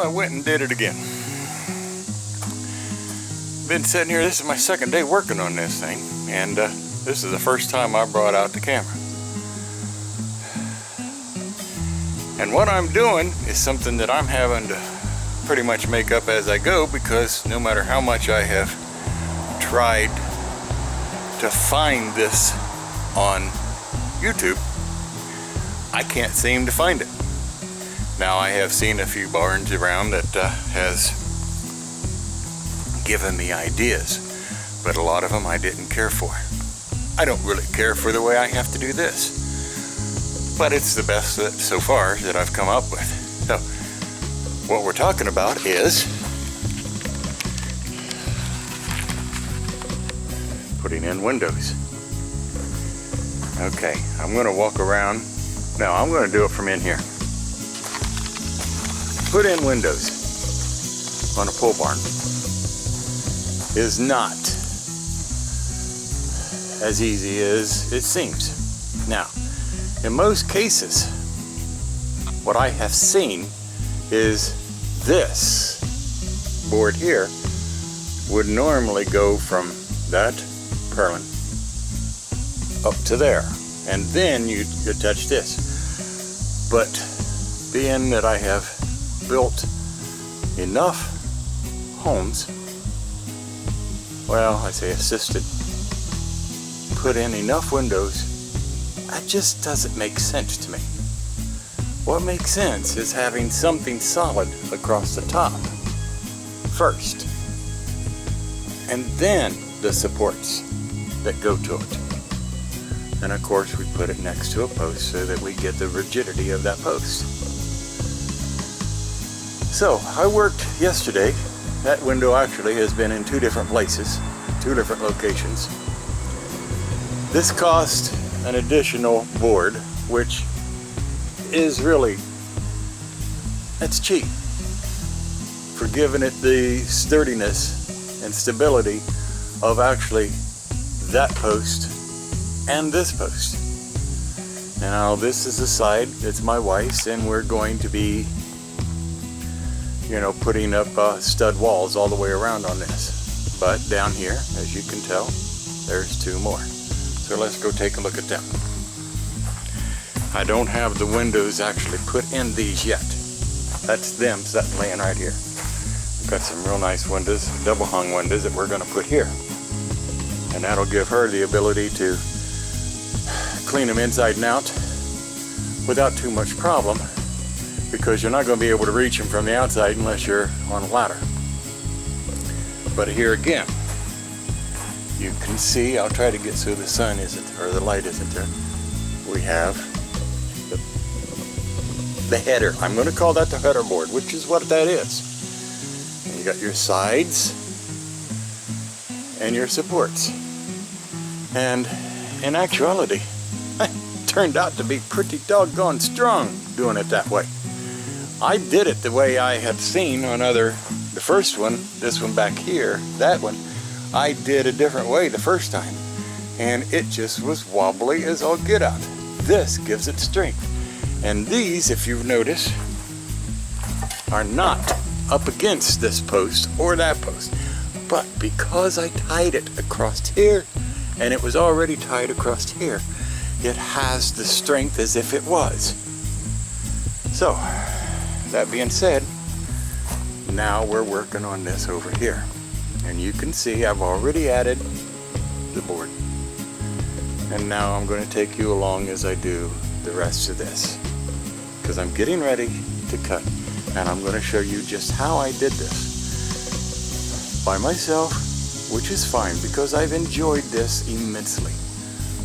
Well, I went and did it again. Been sitting here, this is my second day working on this thing, and this is the first time I brought out the camera. And what I'm doing is something that I'm having to pretty much make up as I go, because no matter how much I have tried to find this on YouTube, I can't seem to find it. Now, I have seen a few barns around that has given me ideas, but a lot of them I didn't care for. I don't really care for the way I have to do this, but it's the best that, so far, that I've come up with. So, what we're talking about is putting in windows. Okay, I'm going to walk around. No, I'm going to do it from in here. Put in windows on a pole barn is not as easy as it seems. Now, in most cases, what I have seen is this board here would normally go from that purlin up to there, and then you touch this. But being that I have built enough homes, well, I say assisted, put in enough windows, that just doesn't make sense to me. What makes sense is having something solid across the top first, and then the supports that go to it. And of course, we put it next to a post so that we get the rigidity of that post. So, I worked yesterday. That window actually has been in 2 different places, 2 different locations. This cost an additional board, which is really, that's cheap for giving it the sturdiness and stability of actually that post and this post. Now, this is the side, it's my wife's, and we're going to be, putting up stud walls all the way around on this. But down here, as you can tell, there's 2 more. So let's go take a look at them. I don't have the windows actually put in these yet. That's them sitting laying right here. I've got some real nice windows, double hung windows that we're going to put here. And that'll give her the ability to clean them inside and out without too much problem, because you're not going to be able to reach them from the outside unless you're on a ladder. But here again, you can see, I'll try to get so the sun isn't, or the light isn't there. We have the header. I'm going to call that the header board, which is what that is. And you got your sides and your supports. And in actuality, it turned out to be pretty doggone strong doing it that way. I did it the way I had seen on the first one, this one back here, that one, I did a different way the first time, and it just was wobbly as all get out. This gives it strength. And these, if you notice, are not up against this post or that post. But because I tied it across here, and it was already tied across here, it has the strength as if it was. So, that being said, now we're working on this over here. And you can see I've already added the board. And now I'm going to take you along as I do the rest of this, because I'm getting ready to cut. And I'm going to show you just how I did this by myself, which is fine because I've enjoyed this immensely.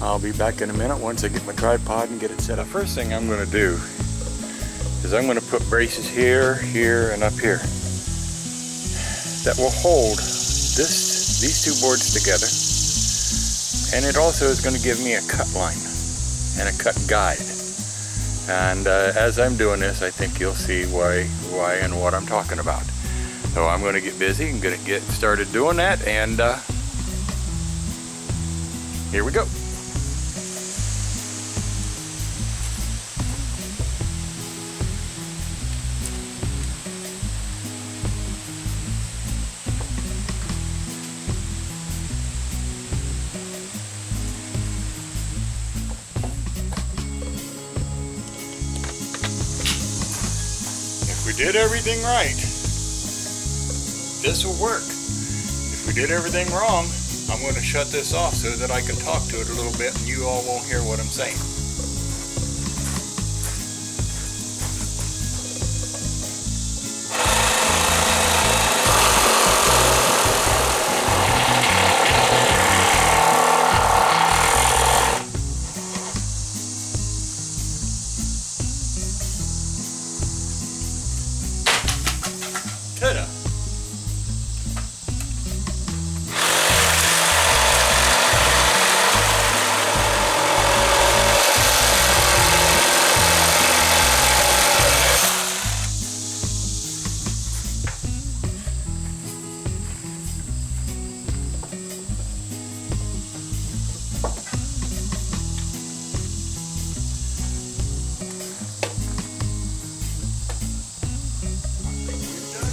I'll be back in a minute once I get my tripod and get it set up. First thing I'm going to do is I'm going to put braces here, here, and up here that will hold these 2 boards together. And it also is going to give me a cut line and a cut guide. And as I'm doing this, I think you'll see why and what I'm talking about. So I'm going to get busy and going to get started doing that, and here we go. did everything right, this will work. If we did everything wrong, I'm going to shut this off so that I can talk to it a little bit and you all won't hear what I'm saying. Ta-da!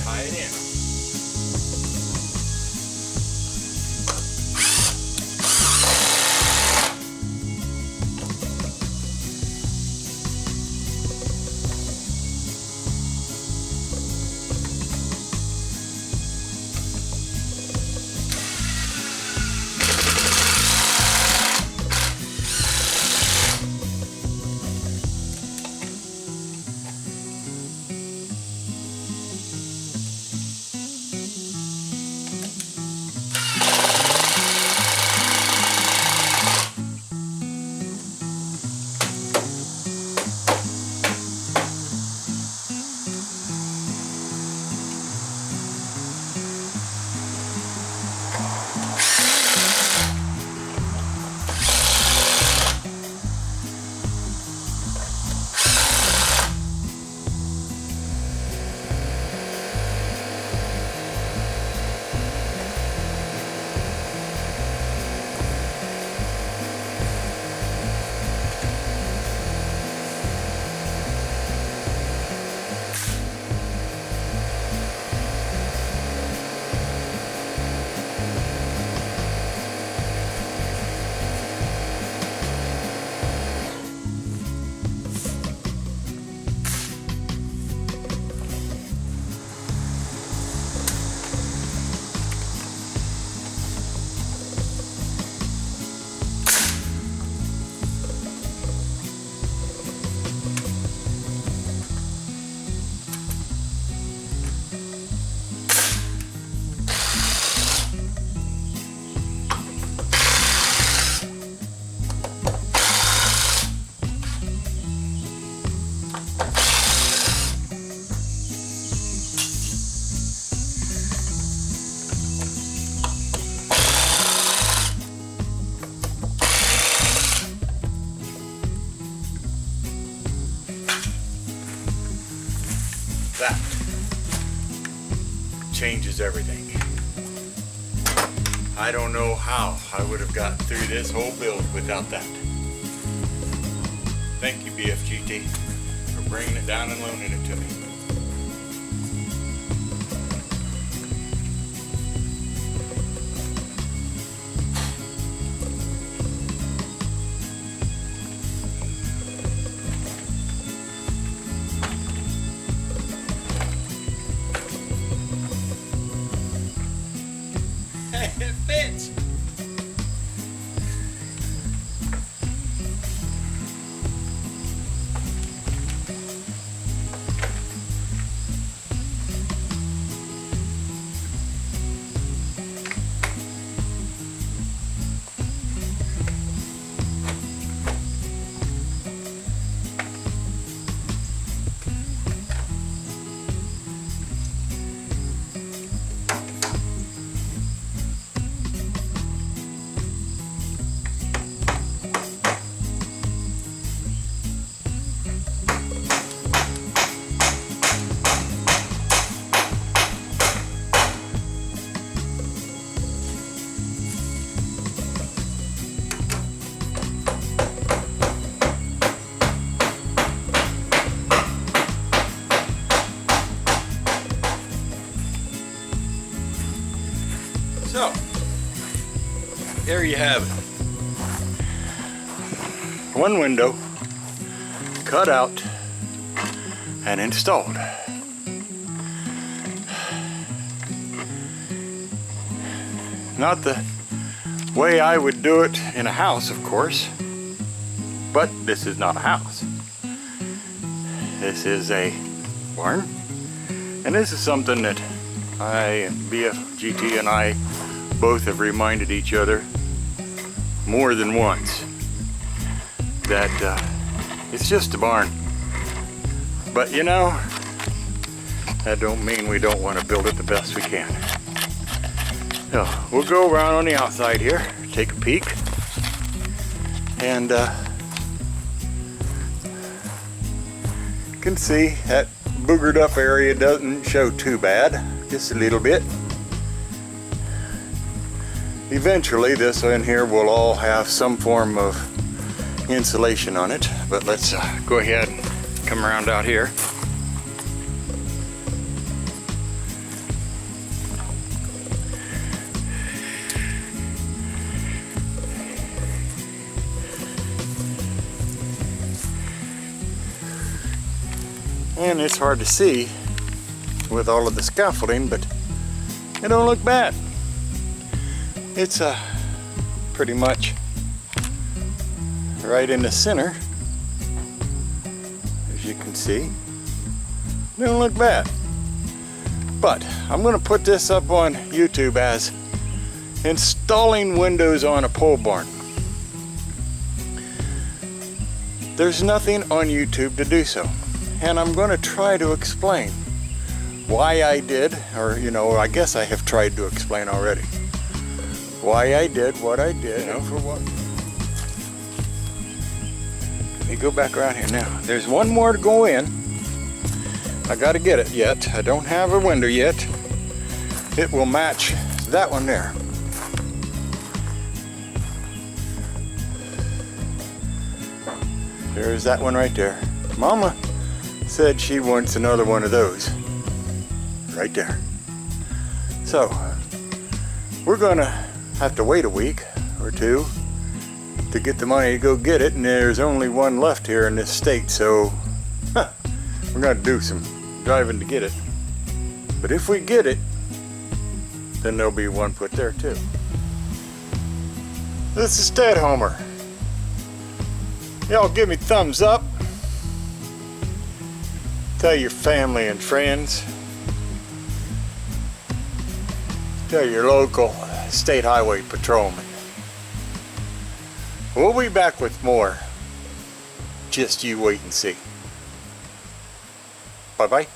Tie it in. That changes everything. I don't know how I would have gotten through this whole build without that. Thank you, BFGT, for bringing it down and loaning it to me. It fits. So, there you have it. One window cut out and installed. Not the way I would do it in a house, of course, but this is not a house. This is a barn, and this is something that BFGT and I both have reminded each other more than once, that it's just a barn. But you know, that don't mean we don't want to build it the best we can. So we'll go around on the outside here, take a peek, and you can see that boogered up area doesn't show too bad, just a little bit. Eventually this in here will all have some form of insulation on it, but let's go ahead and come around out here. And it's hard to see with all of the scaffolding, but it don't look bad. It's pretty much right in the center, as you can see. It don't look bad. But I'm going to put this up on YouTube as installing windows on a pole barn. There's nothing on YouTube to do so. And I'm going to try to explain why I did, or you know, I guess I have tried to explain already why I did what I did. You know, for what? Let me go back around here now. There's one more to go in. I got to get it yet. I don't have a window yet. It will match that one there. There's that one right there. Mama said she wants another one of those right there. So we're gonna have to wait a week or two to get the money to go get it, and there's only one left here in this state, so we're gonna do some driving to get it. But if we get it, then there'll be one put there too. This is Ted Homer. Y'all give me thumbs up. Tell your family and friends. Tell your local state highway patrolman. We'll be back with more. Just you wait and see. Bye-bye.